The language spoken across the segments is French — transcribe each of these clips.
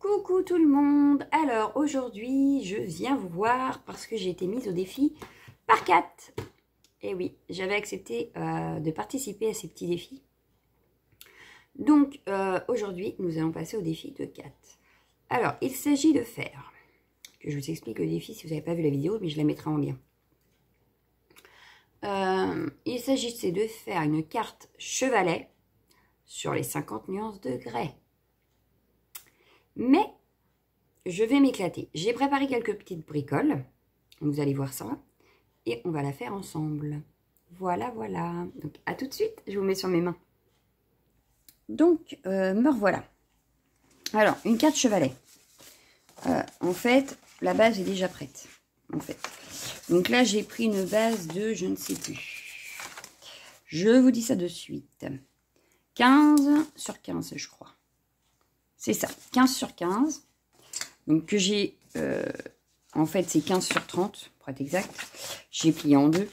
Coucou tout le monde. Alors aujourd'hui je viens vous voir parce que j'ai été mise au défi par Kat. Et oui, j'avais accepté de participer à ces petits défis. Donc aujourd'hui nous allons passer au défi de Kat. Alors il s'agit de faire, que je vous explique le défi si vous n'avez pas vu la vidéo, mais je la mettrai en lien. Il s'agissait de faire une carte chevalet sur les 50 nuances de grès. Mais je vais m'éclater. J'ai préparé quelques petites bricoles. Vous allez voir ça. Et on va la faire ensemble. Voilà, voilà. Donc, à tout de suite. Je vous mets sur mes mains. Donc, me revoilà. Alors, une carte chevalet. En fait, la base est déjà prête. En fait. Donc là, j'ai pris une base de je ne sais plus. Je vous dis ça de suite. 15 sur 15, je crois. C'est ça, 15 sur 15. Donc que j'ai, en fait c'est 15 sur 30 pour être exact. J'ai plié en deux.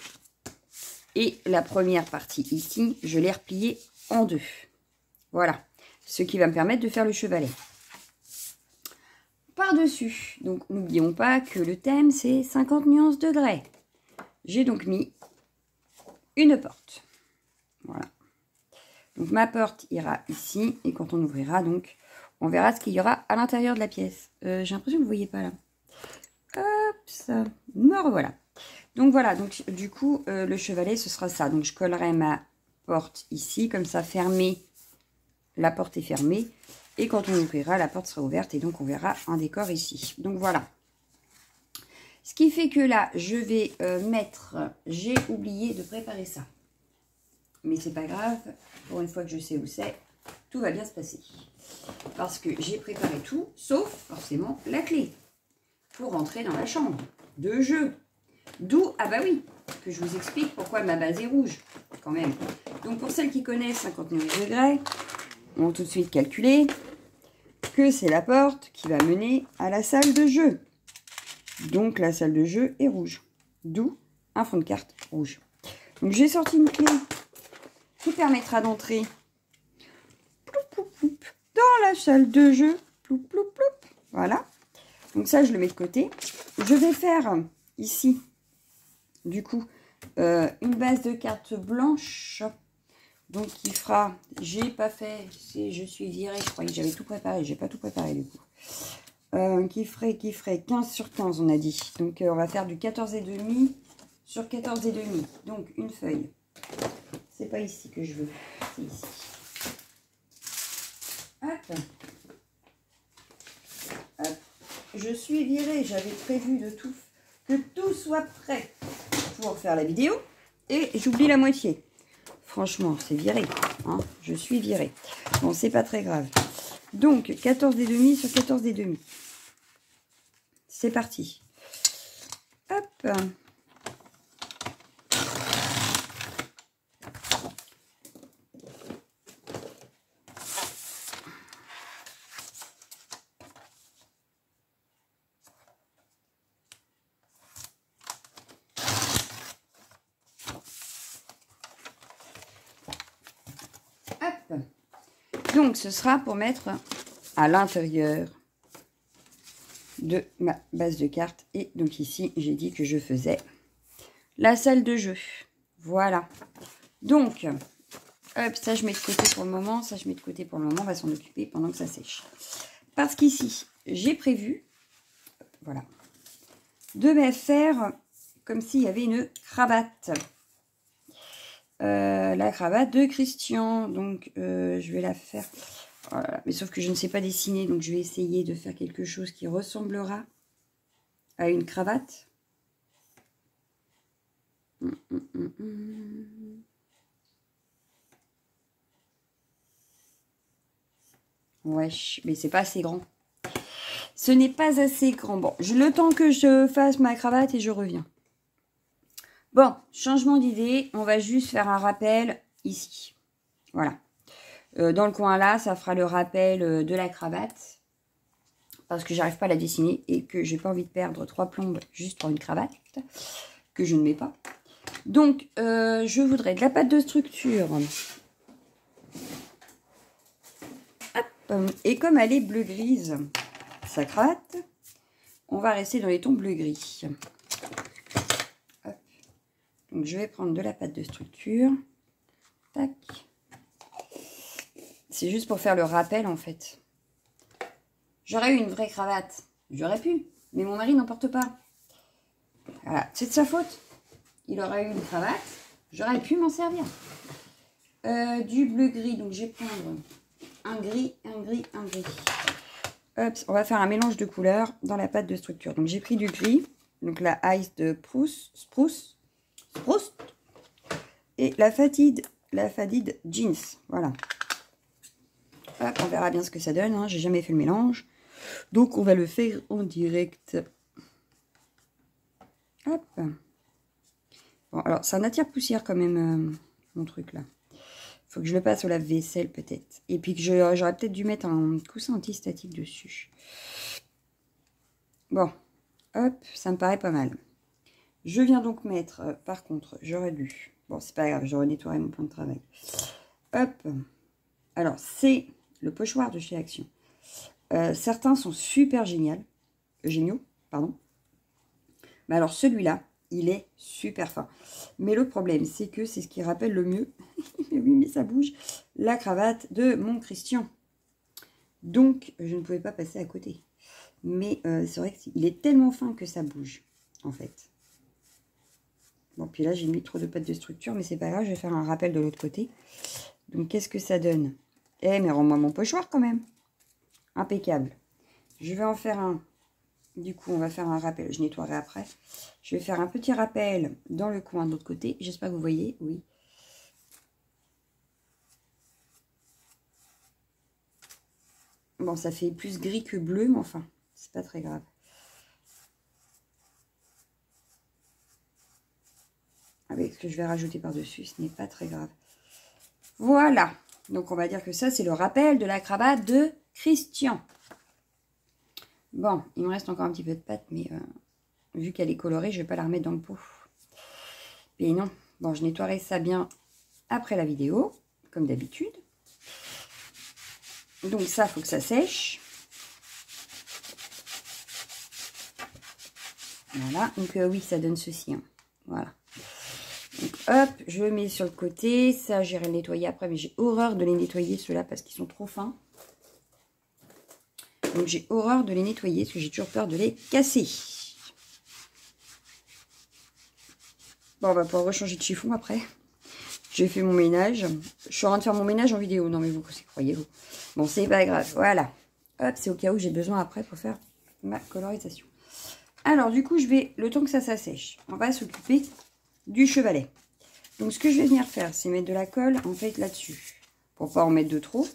Et la première partie ici, je l'ai repliée en deux. Voilà, ce qui va me permettre de faire le chevalet. Par-dessus, donc n'oublions pas que le thème c'est 50 nuances de grès. J'ai donc mis une porte. Voilà. Donc ma porte ira ici et quand on ouvrira donc... on verra ce qu'il y aura à l'intérieur de la pièce. J'ai l'impression que vous ne voyez pas là. Hop, ça. Me revoilà. Donc voilà, donc du coup, le chevalet, ce sera ça. Donc je collerai ma porte ici, comme ça, fermée. La porte est fermée. Et quand on ouvrira, la porte sera ouverte. Et donc on verra un décor ici. Donc voilà. Ce qui fait que là, je vais mettre... j'ai oublié de préparer ça. Mais c'est pas grave. Pour une fois que je sais où c'est, tout va bien se passer. Parce que j'ai préparé tout, sauf forcément la clé. Pour rentrer dans la chambre de jeu. D'où, ah bah oui, que je vous explique pourquoi ma base est rouge, quand même. Donc pour celles qui connaissent 59 degrés, on va tout de suite calculer que c'est la porte qui va mener à la salle de jeu. Donc la salle de jeu est rouge. D'où un fond de carte rouge. Donc j'ai sorti une clé qui permettra d'entrer dans la salle de jeu. Ploup, ploup, ploup. Voilà. Donc ça, je le mets de côté. Je vais faire ici, du coup, une base de cartes blanche. Donc, qui fera... j'ai pas fait... je suis virée. Je croyais que j'avais tout préparé. J'ai pas tout préparé, du coup. Qui ferait 15 sur 15, on a dit. Donc, on va faire du 14,5 sur 14,5. Donc, une feuille. C'est pas ici que je veux. C'est ici. Hop. Hop. Je suis virée. J'avais prévu que tout soit prêt pour faire la vidéo. Et j'oublie la moitié. Franchement, c'est viré. Hein, je suis virée. Bon, c'est pas très grave. Donc, 14,5 sur 14,5. C'est parti. Hop. Donc, ce sera pour mettre à l'intérieur de ma base de cartes. Et donc ici, j'ai dit que je faisais la salle de jeu. Voilà. Donc, hop, ça je mets de côté pour le moment. Ça je mets de côté pour le moment. On va s'en occuper pendant que ça sèche. Parce qu'ici, j'ai prévu, voilà, de me faire comme s'il y avait une cravate. La cravate de Christian. Donc, je vais la faire... voilà. Mais sauf que je ne sais pas dessiner. Donc, je vais essayer de faire quelque chose qui ressemblera à une cravate. Ouais, mais c'est pas assez grand. Ce n'est pas assez grand. Bon, le temps que je fasse ma cravate et je reviens. Bon, changement d'idée, on va juste faire un rappel ici. Voilà. Dans le coin là, ça fera le rappel de la cravate. Parce que j'arrive pas à la dessiner et que j'ai pas envie de perdre 3 plombes juste pour une cravate. Que je ne mets pas. Donc, je voudrais de la pâte de structure. Hop. Et comme elle est bleu-grise, sa cravate. On va rester dans les tons bleu-gris. Donc, je vais prendre de la pâte de structure. Tac. C'est juste pour faire le rappel, en fait. J'aurais eu une vraie cravate. J'aurais pu. Mais mon mari n'en porte pas. Voilà. C'est de sa faute. Il aurait eu une cravate. J'aurais pu m'en servir. Du bleu-gris. Donc, je vais prendre un gris, un gris, un gris. Hop, on va faire un mélange de couleurs dans la pâte de structure. Donc, j'ai pris du gris. Donc, la Ice de Spruce. Et la Faded Jeans. Voilà. Hop, on verra bien ce que ça donne. Hein. J'ai jamais fait le mélange. Donc, on va le faire en direct. Hop. Bon, alors, c'est un attire-poussière quand même, mon truc là. Faut que je le passe au lave-vaisselle peut-être. Et puis que j'aurais peut-être dû mettre un coussin antistatique dessus. Bon, hop, ça me paraît pas mal. Je viens donc mettre, par contre, j'aurais dû. Bon, c'est pas grave, j'aurais nettoyé mon plan de travail. Hop. Alors, c'est le pochoir de chez Action. Certains sont super géniaux, pardon. Mais alors, celui-là, il est super fin. Mais le problème, c'est que c'est ce qui rappelle le mieux. Oui, mais ça bouge. La cravate de mon Christian. Donc, je ne pouvais pas passer à côté. Mais c'est vrai qu'il est tellement fin que ça bouge, en fait. Bon, puis là, j'ai mis trop de pâte de structure, mais c'est pas grave, je vais faire un rappel de l'autre côté. Donc, qu'est-ce que ça donne? Eh, mais rends-moi mon pochoir quand même. Impeccable. Je vais en faire un. Du coup, on va faire un rappel. Je nettoierai après. Je vais faire un petit rappel dans le coin de l'autre côté. J'espère que vous voyez. Oui. Bon, ça fait plus gris que bleu, mais enfin, c'est pas très grave. Avec ce que je vais rajouter par-dessus, ce n'est pas très grave. Voilà. Donc, on va dire que ça, c'est le rappel de la cravate de Christian. Bon, il me reste encore un petit peu de pâte, mais vu qu'elle est colorée, je ne vais pas la remettre dans le pot. Et non. Bon, je nettoierai ça bien après la vidéo, comme d'habitude. Donc ça, il faut que ça sèche. Voilà. Donc oui, ça donne ceci. Hein. Voilà. Donc hop, je le mets sur le côté. Ça, j'irai le nettoyer après, mais j'ai horreur de les nettoyer, ceux-là, parce qu'ils sont trop fins. Donc j'ai horreur de les nettoyer, parce que j'ai toujours peur de les casser. Bon, on va pouvoir rechanger de chiffon après. J'ai fait mon ménage. Je suis en train de faire mon ménage en vidéo. Non, mais vous, croyez-vous? Bon, c'est pas grave. Voilà. Hop, c'est au cas où j'ai besoin après pour faire ma colorisation. Alors, du coup, je vais, le temps que ça s'assèche, on va s'occuper du chevalet. Donc, ce que je vais venir faire, c'est mettre de la colle, en fait, là-dessus. Pour pas en mettre de trop.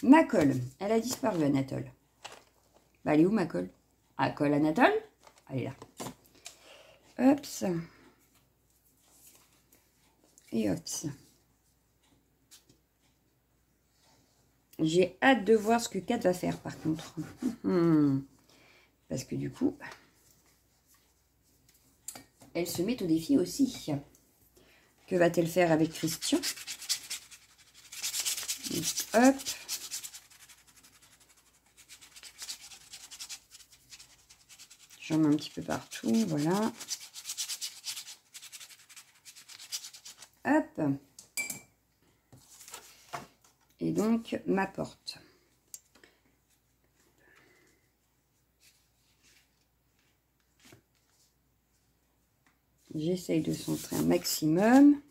Ma colle, elle a disparu, Anatole. Bah, elle est où, ma colle? Ah, colle Anatole? Elle est là. Hop. Et hop. J'ai hâte de voir ce que Kat va faire, par contre. Parce que du coup, elle se met au défi aussi. Que va-t-elle faire avec Christian? Donc, hop. J'en mets un petit peu partout, voilà. Hop. Et donc, ma porte. J'essaye de centrer un maximum.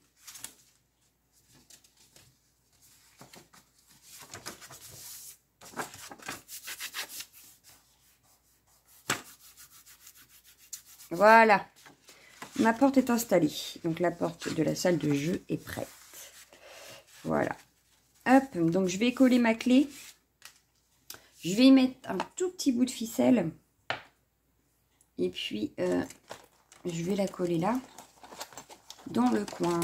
Voilà. Ma porte est installée. Donc, la porte de la salle de jeu est prête. Voilà. Hop. Donc, je vais coller ma clé. Je vais y mettre un tout petit bout de ficelle. Et puis, je vais la coller là, dans le coin.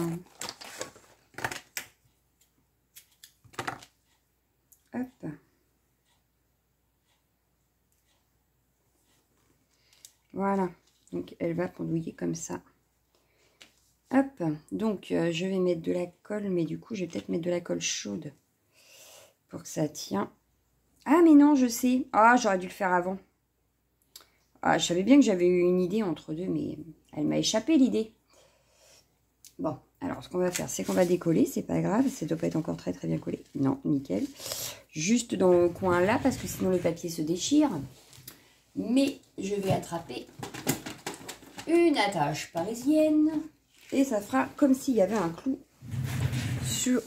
Hop. Voilà. Donc, elle va pendouiller comme ça. Hop. Donc, je vais mettre de la colle, mais du coup, je vais peut-être mettre de la colle chaude pour que ça tienne. Ah, mais non, je sais. Ah, j'aurais dû le faire avant. Ah, je savais bien que j'avais eu une idée entre deux, mais elle m'a échappé l'idée. Bon, alors ce qu'on va faire, c'est qu'on va décoller. C'est pas grave, ça doit pas être encore très très bien collé. Non, nickel. Juste dans le coin là, parce que sinon le papier se déchire. Mais je vais attraper une attache parisienne. Et ça fera comme s'il y avait un clou sur...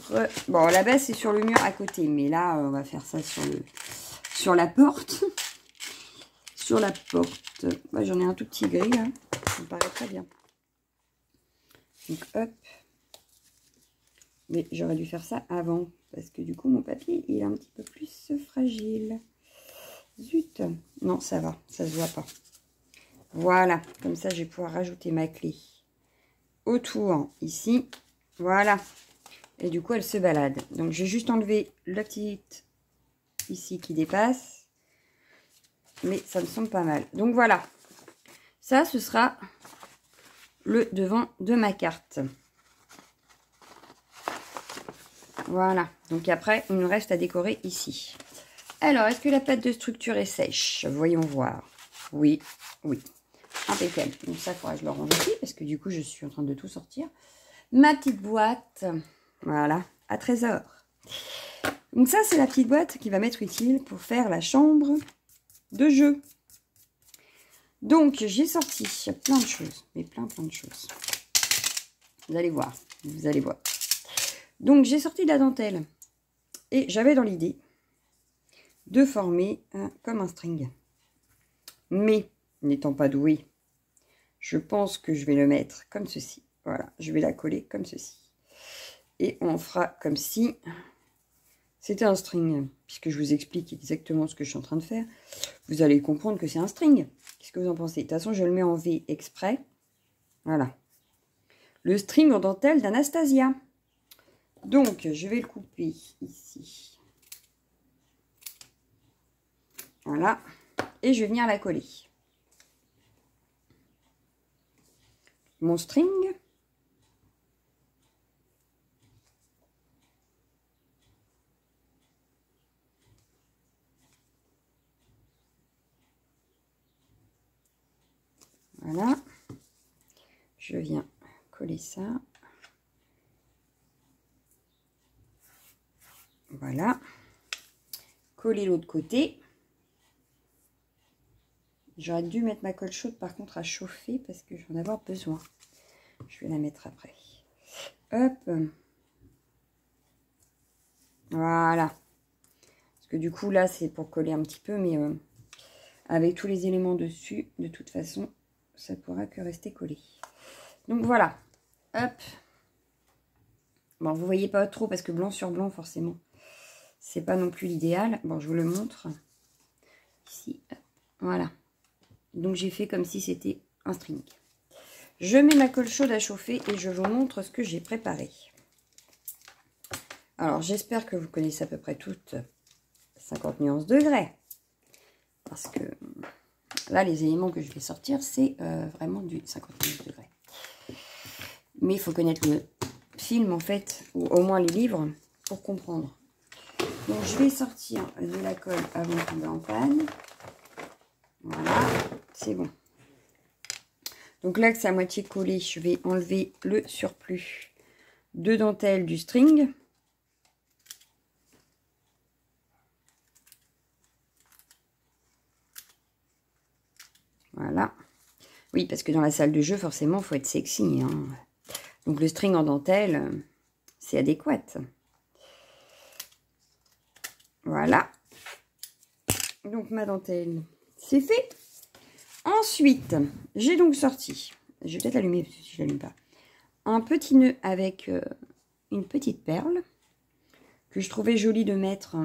bon, la base, c'est sur le mur à côté. Mais là, on va faire ça sur la porte. Sur la porte. Ouais, j'en ai un tout petit gris, là. Ça me paraît très bien. Donc, hop. Mais j'aurais dû faire ça avant. Parce que du coup, mon papier, il est un petit peu plus fragile. Zut. Non, ça va. Ça se voit pas. Voilà. Comme ça, je vais pouvoir rajouter ma clé autour, ici. Voilà. Et du coup, elle se balade. Donc, je vais juste enlever la petite ici qui dépasse. Mais ça me semble pas mal. Donc, voilà. Ça, ce sera le devant de ma carte. Voilà. Donc, après, il nous reste à décorer ici. Alors, est-ce que la pâte de structure est sèche? Voyons voir. Oui, oui. Impeccable. Donc, ça, il faudra que je le range ici parce que du coup, je suis en train de tout sortir. Ma petite boîte. Voilà. À trésor. Donc, ça, c'est la petite boîte qui va m'être utile pour faire la chambre de jeu. Donc, j'ai sorti plein de choses. Mais plein de choses. Vous allez voir. Vous allez voir. Donc, j'ai sorti de la dentelle. Et j'avais dans l'idée de former comme un string. Mais, n'étant pas douée, je pense que je vais le mettre comme ceci. Voilà, je vais la coller comme ceci. Et on fera comme si c'était un string. Puisque je vous explique exactement ce que je suis en train de faire. Vous allez comprendre que c'est un string. Qu'est-ce que vous en pensez? De toute façon, je le mets en V exprès. Voilà. Le string en dentelle d'Anastasia. Donc, je vais le couper ici. Voilà. Et je vais venir la coller. Mon string. Voilà. Je viens coller ça. Voilà. Coller l'autre côté. J'aurais dû mettre ma colle chaude par contre à chauffer parce que je vais en avoir besoin. Je vais la mettre après. Hop. Voilà. Parce que du coup là c'est pour coller un petit peu mais avec tous les éléments dessus, de toute façon, ça pourra que rester collé. Donc voilà. Hop. Bon, vous voyez pas trop parce que blanc sur blanc forcément, c'est pas non plus l'idéal. Bon, je vous le montre. Ici, hop. Voilà. Donc j'ai fait comme si c'était un string. Je mets ma colle chaude à chauffer et je vous montre ce que j'ai préparé. Alors j'espère que vous connaissez à peu près toutes 50 nuances degrés. Parce que là les éléments que je vais sortir c'est vraiment du 50 nuances degrés. Mais il faut connaître le film en fait, ou au moins les livres pour comprendre. Donc je vais sortir de la colle avant de tomber en panne. Voilà, c'est bon. Donc là que c'est à moitié collé, je vais enlever le surplus de dentelle du string. Voilà. Oui, parce que dans la salle de jeu, forcément, il faut être sexy. Hein. Donc le string en dentelle, c'est adéquat. Voilà. Donc ma dentelle, c'est fait. Ensuite, j'ai donc sorti, je vais peut-être l'allumer si je ne l'allume pas, un petit nœud avec une petite perle que je trouvais joli de mettre,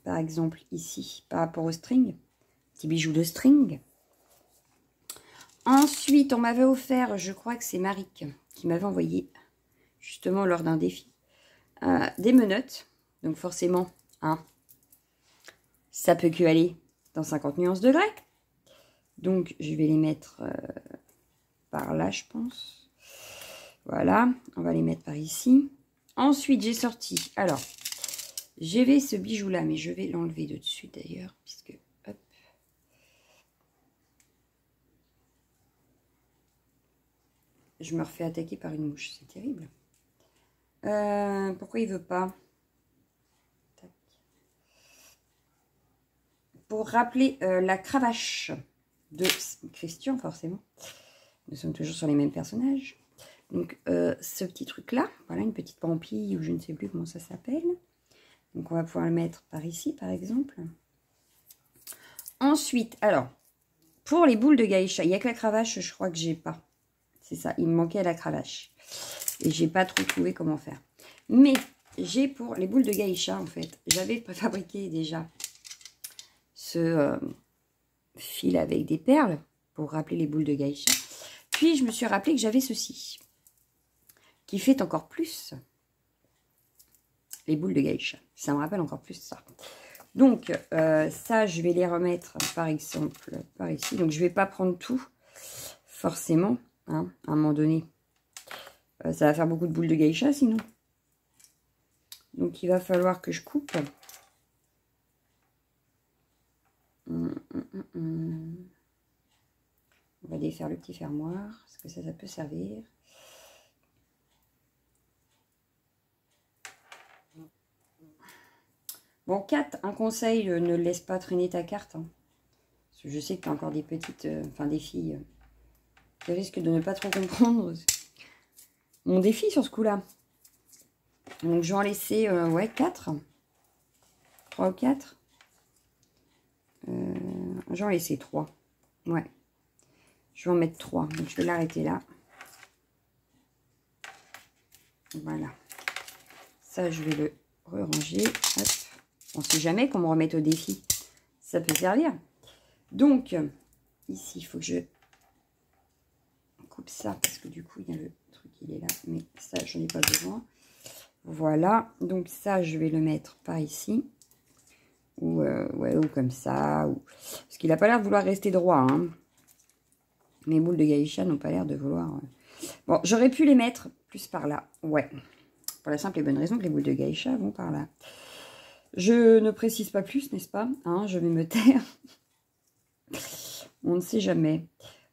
par exemple ici, par rapport au string, petit bijou de string. Ensuite, on m'avait offert, je crois que c'est Maric qui m'avait envoyé, justement lors d'un défi, des menottes. Donc forcément, hein, ça peut que aller dans 50 nuances degrés. Donc, je vais les mettre par là, je pense. Voilà, on va les mettre par ici. Ensuite, j'ai sorti, alors, J'avais ce bijou-là, mais je vais l'enlever de dessus d'ailleurs, puisque... Hop. Je me refais attaquer par une mouche, c'est terrible. Pourquoi il veut pas? Tac. Pour rappeler la cravache de Christian, forcément. Nous sommes toujours sur les mêmes personnages. Donc, ce petit truc-là, voilà, une petite pampille, ou je ne sais plus comment ça s'appelle. Donc, on va pouvoir le mettre par ici, par exemple. Ensuite, alors, pour les boules de geisha, il n'y a que la cravache, je crois que j'ai pas. C'est ça, il me manquait la cravache. Et j'ai pas trop trouvé comment faire. Mais, j'ai pour les boules de geisha, en fait, j'avais préfabriqué déjà ce fil avec des perles, pour rappeler les boules de geisha. Puis, je me suis rappelé que j'avais ceci, qui fait encore plus les boules de geisha. Ça me rappelle encore plus ça. Donc, ça, je vais les remettre, par exemple, par ici. Donc, je ne vais pas prendre tout, forcément, hein, à un moment donné. Ça va faire beaucoup de boules de geisha, sinon. Donc, il va falloir que je coupe. On va défaire le petit fermoir, parce que ça peut servir. Bon, 4, un conseil, ne laisse pas traîner ta carte. Hein. Parce que je sais que tu as encore des petites, des filles qui risquent de ne pas trop comprendre mon défi sur ce coup-là. Donc, je vais en laisser, ouais, 4. 3 ou 4. Je vais en laisser 3. Ouais. Je vais en mettre 3. Donc, je vais l'arrêter là. Voilà. Ça, je vais le ranger. Hop. On ne sait jamais qu'on me remette au défi. Ça peut servir. Donc, ici, il faut que je coupe ça. Parce que du coup, il y a le truc, il est là. Mais ça, je n'en ai pas besoin. Voilà. Donc, ça, je vais le mettre par ici. Ou, ouais, ou comme ça. Ou... Parce qu'il n'a pas l'air de vouloir rester droit. Hein. Mes boules de geisha n'ont pas l'air de vouloir... Bon, j'aurais pu les mettre plus par là. Ouais. Pour la simple et bonne raison que les boules de geisha vont par là. Je ne précise pas plus, n'est-ce pas, hein, je vais me taire. On ne sait jamais.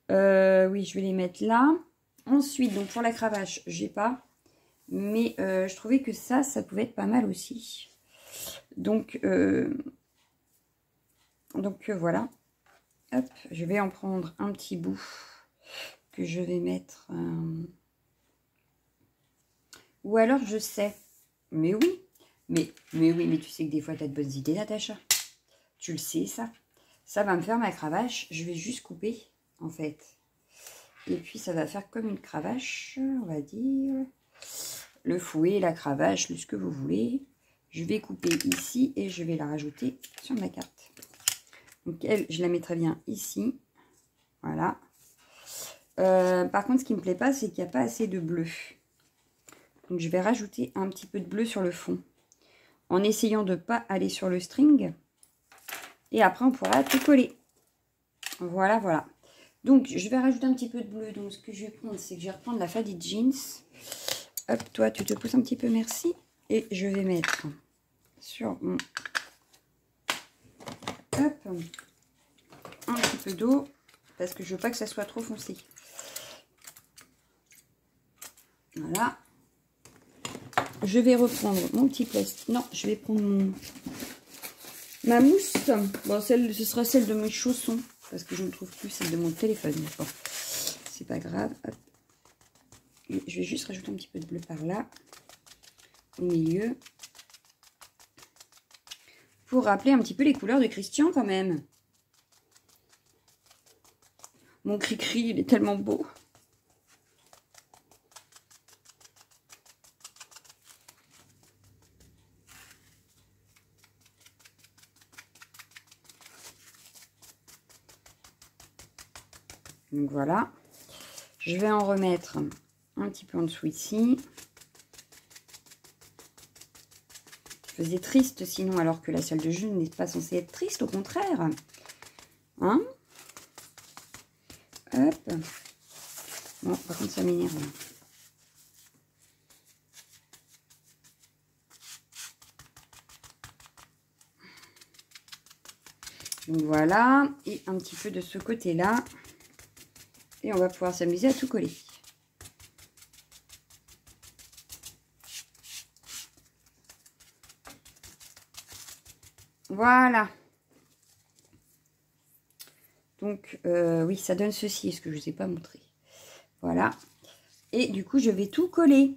Oui, je vais les mettre là. Ensuite, donc pour la cravache, j'ai pas. Mais je trouvais que ça pouvait être pas mal aussi. Donc voilà. Hop, je vais en prendre un petit bout que je vais mettre. Ou alors je sais. Mais oui. Mais oui, mais tu sais que des fois, tu as de bonnes idées, Natacha. Tu le sais, ça. Ça va me faire ma cravache. Je vais juste couper, en fait. Et puis, ça va faire comme une cravache, on va dire. Le fouet, la cravache, ce que vous voulez. Je vais couper ici et je vais la rajouter sur ma carte. Donc, elle, je la mettrai bien ici. Voilà. Par contre, ce qui ne me plaît pas, c'est qu'il n'y a pas assez de bleu. Donc, je vais rajouter un petit peu de bleu sur le fond. En essayant de ne pas aller sur le string. Et après, on pourra tout coller. Voilà, voilà. Donc, je vais rajouter un petit peu de bleu. Donc, ce que je vais prendre, c'est que je vais reprendre la Faded Jeans. Hop, toi, tu te pousses un petit peu, merci. Et je vais mettre sur mon... Hop. Un petit peu d'eau. Parce que je veux pas que ça soit trop foncé. Voilà. Je vais reprendre mon petit plastique. Non, je vais prendre ma mousse. Bon, ce sera celle de mes chaussons. Parce que je ne trouve plus celle de mon téléphone. Bon, c'est pas grave. Hop. Je vais juste rajouter un petit peu de bleu par là. Au milieu. Pour rappeler un petit peu les couleurs de Christian quand même. Mon cri-cri, il est tellement beau. Donc voilà, je vais en remettre un petit peu en dessous ici. Je faisais triste sinon, alors que la salle de jeu n'est pas censée être triste, au contraire. Hein? Hop. Bon, par contre, ça m'énerve. Donc voilà, et un petit peu de ce côté-là. Et on va pouvoir s'amuser à tout coller. Voilà. Donc, oui, ça donne ceci. Est-ce que je ne vous ai pas montré? Voilà. Et du coup, je vais tout coller.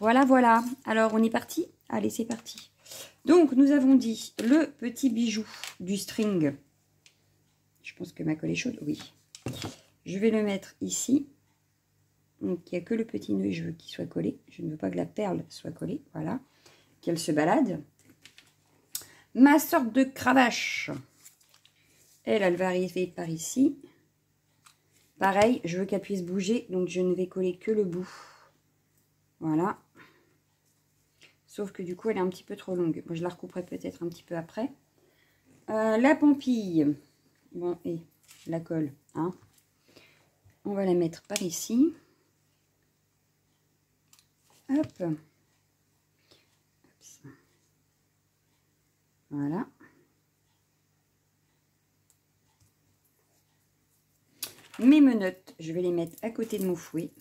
Voilà, voilà. Alors, on est parti? Allez, c'est parti. Donc, nous avons dit le petit bijou du string. Je pense que ma colle est chaude. Oui. Je vais le mettre ici. Donc, il n'y a que le petit nœud, je veux qu'il soit collé. Je ne veux pas que la perle soit collée. Voilà. Qu'elle se balade. Ma sorte de cravache. Elle va arriver par ici. Pareil, je veux qu'elle puisse bouger. Donc, je ne vais coller que le bout. Voilà. Sauf que du coup, elle est un petit peu trop longue. Moi, je la recouperai peut-être un petit peu après. La pompille. Bon, et la colle. Hein. On va la mettre par ici. Hop. Voilà. Mes menottes, je vais les mettre à côté de mon fouet.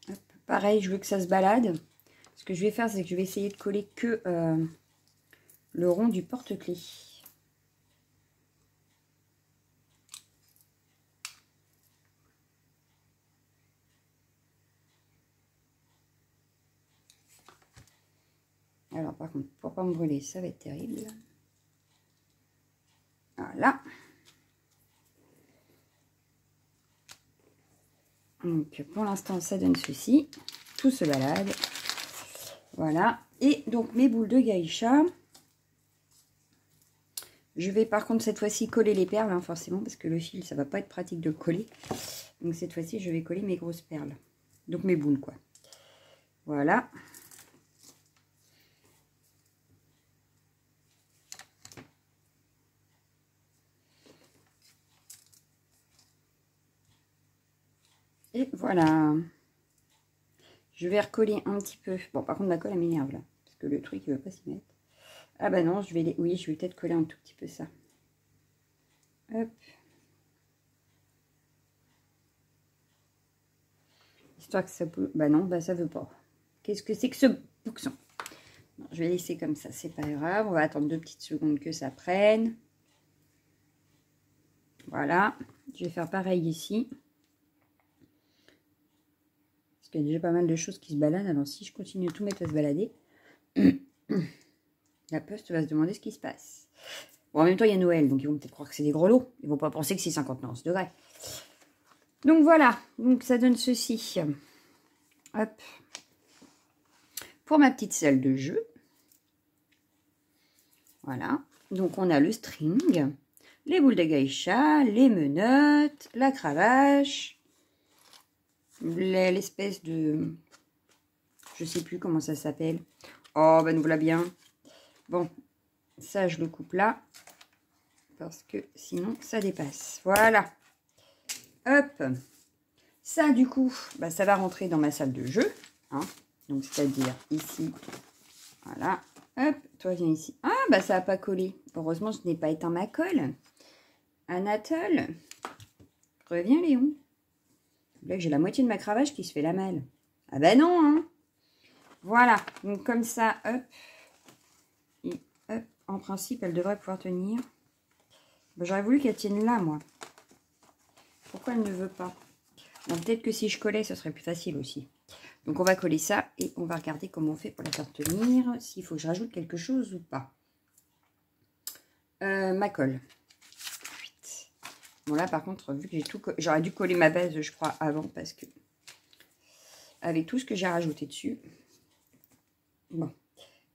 Hop. Pareil, je veux que ça se balade. Ce que je vais faire, c'est que je vais essayer de coller que le rond du porte-clés. Alors, par contre, pour pas me brûler, ça va être terrible. Voilà. Donc, pour l'instant, ça donne ceci. Tout se balade. Voilà. Et donc, mes boules de geisha. Je vais, par contre, cette fois-ci coller les perles, hein, forcément, parce que le fil, ça va pas être pratique de le coller. Donc, cette fois-ci, je vais coller mes grosses perles. Donc, mes boules, quoi. Voilà. Et voilà. Je vais recoller un petit peu. Bon, par contre, ma colle, elle m'énerve, là. Parce que le truc, il ne veut pas s'y mettre. Ah bah non, je vais les... Oui, je vais peut-être coller un tout petit peu ça. Hop. Histoire que ça... Bah non, bah ça veut pas. Qu'est-ce que c'est que ce bouxon? Non, je vais laisser comme ça, c'est pas grave. On va attendre 2 petites secondes que ça prenne. Voilà. Je vais faire pareil ici. Parce qu'il y a déjà pas mal de choses qui se baladent. Alors si je continue de tout mettre à se balader, la poste va se demander ce qui se passe. Bon, en même temps, il y a Noël, donc ils vont peut-être croire que c'est des gros lots. Ils vont pas penser que c'est 59 degrés. Donc voilà, donc ça donne ceci. Hop. Pour ma petite salle de jeu. Voilà. Donc on a le string, les boules de geisha, les menottes, la cravache, l'espèce de... Je sais plus comment ça s'appelle. Oh, ben nous voilà bien. Bon, ça je le coupe là. Parce que sinon ça dépasse. Voilà. Hop. Ça du coup, bah, ça va rentrer dans ma salle de jeu. Hein. Donc c'est-à-dire ici. Voilà. Hop, toi viens ici. Ah, bah ça n'a pas collé. Heureusement, je n'ai pas éteint ma colle. Anatole. Reviens, Léon. Là, j'ai la moitié de ma cravache qui se fait la malle. Ah bah non, hein. Voilà. Donc comme ça, hop. Et hop. En principe, elle devrait pouvoir tenir. Bah, j'aurais voulu qu'elle tienne là, moi. Pourquoi elle ne veut pas? Peut-être que si je collais, ce serait plus facile aussi. Donc, on va coller ça et on va regarder comment on fait pour la faire tenir. S'il faut que je rajoute quelque chose ou pas. Ma colle. Bon, là, par contre, vu que j'ai tout... J'aurais dû coller ma base, je crois, avant parce que... Avec tout ce que j'ai rajouté dessus. Bon.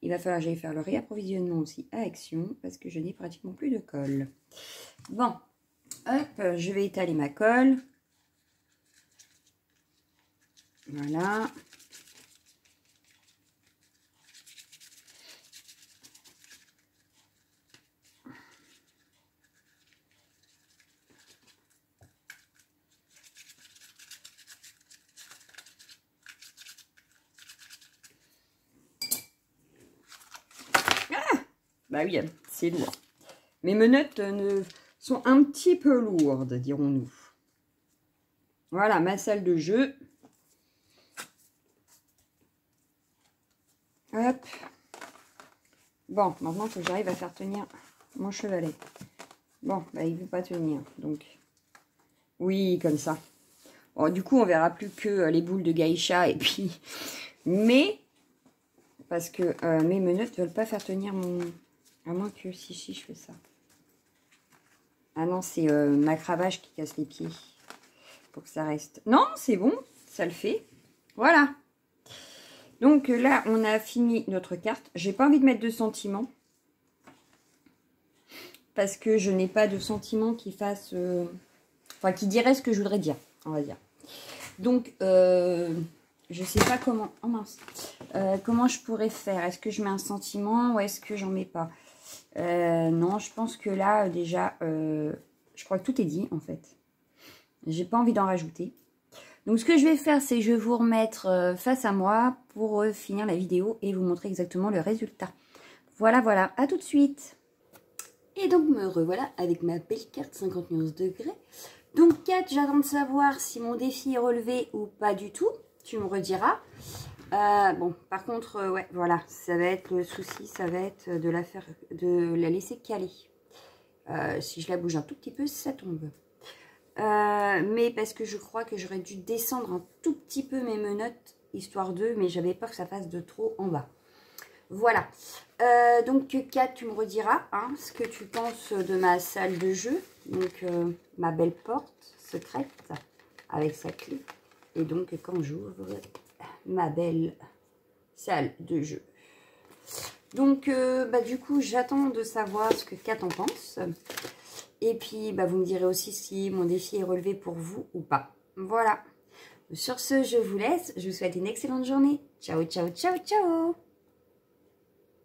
Il va falloir que j'aille faire le réapprovisionnement aussi à Action parce que je n'ai pratiquement plus de colle. Bon. Hop, je vais étaler ma colle. Voilà. Ah, bah oui, c'est lourd. Mes menottes sont un petit peu lourdes, dirons-nous. Voilà, ma salle de jeu. Hop. Bon, maintenant, il faut que j'arrive à faire tenir mon chevalet. Bon, bah, il ne veut pas tenir, donc... Oui, comme ça. Bon, du coup, on verra plus que les boules de geisha et puis... Mais, parce que mes menottes ne veulent pas faire tenir mon... À moins que si je fais ça. Ah non, c'est ma cravache qui casse les pieds. Pour que ça reste. Non, c'est bon, ça le fait. Voilà. Donc là, on a fini notre carte. J'ai pas envie de mettre de sentiments. Parce que je n'ai pas de sentiments qui fassent... Enfin, qui dirait ce que je voudrais dire, on va dire. Donc, je sais pas comment... Oh mince. Comment je pourrais faire? Est-ce que je mets un sentiment ou est-ce que j'en mets pas? Non, je pense que là, déjà, je crois que tout est dit, en fait. J'ai pas envie d'en rajouter. Donc, ce que je vais faire, c'est que je vais vous remettre face à moi pour finir la vidéo et vous montrer exactement le résultat. Voilà, voilà. À tout de suite. Et donc, me revoilà avec ma belle carte 50 nuances degrés. Donc, Kat, j'attends de savoir si mon défi est relevé ou pas du tout. Tu me rediras. Bon, par contre, ouais, voilà, ça va être le souci, ça va être de la laisser caler. Si je la bouge un tout petit peu, ça tombe. Mais parce que je crois que j'aurais dû descendre un tout petit peu mes menottes, histoire de, mais j'avais peur que ça fasse de trop en bas. Voilà. Donc, Kat, tu me rediras hein, ce que tu penses de ma salle de jeu. Donc, ma belle porte secrète avec sa clé. Et donc, quand j'ouvre ma belle salle de jeu. Donc, du coup, j'attends de savoir ce que Kat en pense. Et puis, vous me direz aussi si mon défi est relevé pour vous ou pas. Voilà. Sur ce, je vous laisse. Je vous souhaite une excellente journée. Ciao, ciao, ciao, ciao.